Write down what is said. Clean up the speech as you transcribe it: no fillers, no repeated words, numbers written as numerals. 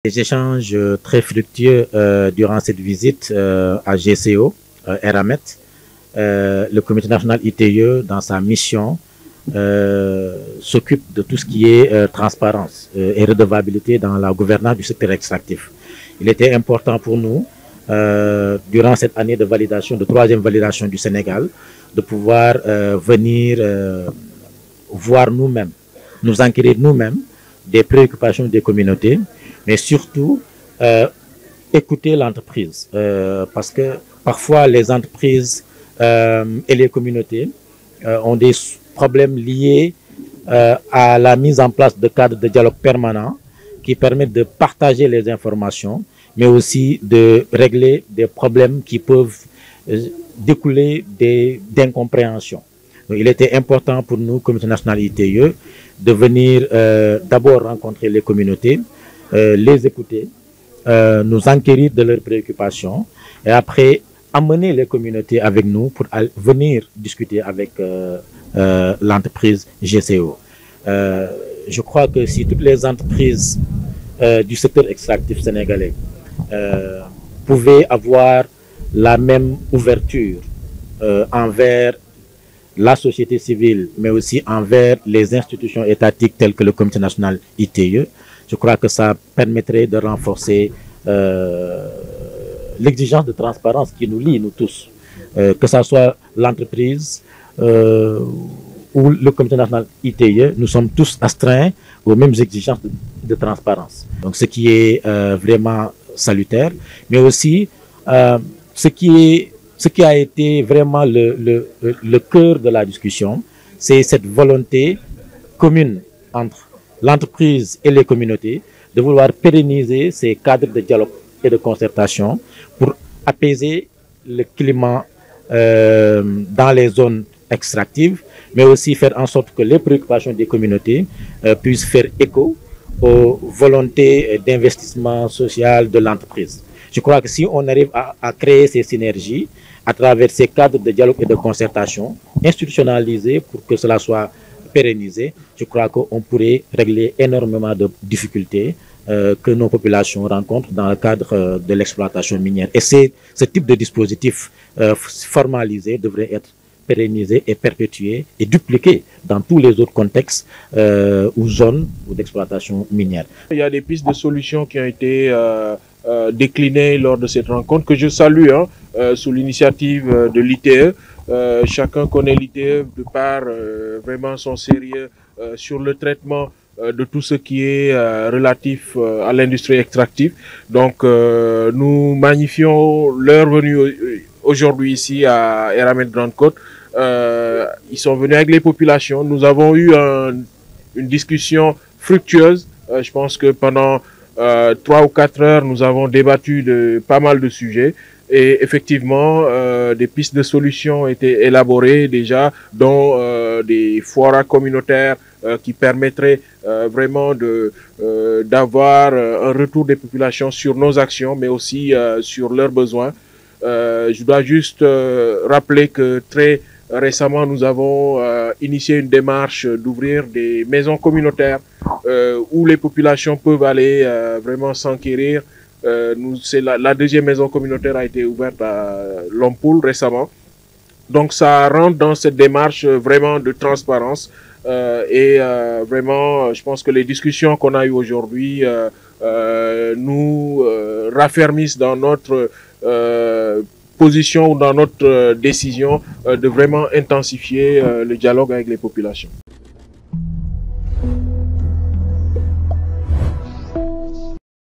Des échanges très fructueux durant cette visite à GCO, Eramet. Le comité national ITIE, dans sa mission, s'occupe de tout ce qui est transparence et redevabilité dans la gouvernance du secteur extractif. Il était important pour nous, durant cette année de validation, de troisième validation du Sénégal, de pouvoir venir voir nous-mêmes, nous enquérir nous-mêmes des préoccupations des communautés, mais surtout écouter l'entreprise. Parce que parfois les entreprises et les communautés ont des problèmes liés à la mise en place de cadres de dialogue permanent qui permettent de partager les informations, mais aussi de régler des problèmes qui peuvent découler d'incompréhension. Il était important pour nous, Comité national ITIE, de venir d'abord rencontrer les communautés, les écouter, nous enquérir de leurs préoccupations et après amener les communautés avec nous pour venir discuter avec l'entreprise GCO. Je crois que si toutes les entreprises du secteur extractif sénégalais pouvaient avoir la même ouverture envers la société civile, mais aussi envers les institutions étatiques telles que le Comité national ITIE, je crois que ça permettrait de renforcer l'exigence de transparence qui nous lie, nous tous, que ce soit l'entreprise ou le Comité national ITIE, nous sommes tous astreints aux mêmes exigences de transparence. Donc ce qui est vraiment salutaire, mais aussi ce qui a été vraiment le cœur de la discussion, c'est cette volonté commune entre l'entreprise et les communautés de vouloir pérenniser ces cadres de dialogue et de concertation pour apaiser le climat dans les zones extractives, mais aussi faire en sorte que les préoccupations des communautés puissent faire écho aux volontés d'investissement social de l'entreprise. Je crois que si on arrive à créer ces synergies à travers ces cadres de dialogue et de concertation institutionnalisés pour que cela soit pérennisé, je crois qu'on pourrait régler énormément de difficultés que nos populations rencontrent dans le cadre de l'exploitation minière. Et ce type de dispositif formalisé devrait être pérennisé et perpétué et dupliqué dans tous les autres contextes ou zones d'exploitation minière. Il y a des pistes de solutions qui ont été déclinées lors de cette rencontre que je salue sous l'initiative de l'ITE. Chacun connaît l'ITE de par vraiment son sérieux sur le traitement de tout ce qui est relatif à l'industrie extractive. Donc nous magnifions leur venue aujourd'hui ici à Eramet Grande Côte. Ils sont venus avec les populations. Nous avons eu une discussion fructueuse. Je pense que pendant 3 ou 4 heures, nous avons débattu de pas mal de sujets. Et effectivement, des pistes de solutions ont été élaborées déjà, dont des forats communautaires qui permettraient vraiment d'avoir un retour des populations sur nos actions, mais aussi sur leurs besoins. Je dois juste rappeler que très récemment, nous avons initié une démarche d'ouvrir des maisons communautaires où les populations peuvent aller vraiment s'enquérir. La deuxième maison communautaire a été ouverte à Lompoul récemment. Donc ça rentre dans cette démarche vraiment de transparence vraiment je pense que les discussions qu'on a eues aujourd'hui nous raffermissent dans notre position ou dans notre décision de vraiment intensifier le dialogue avec les populations.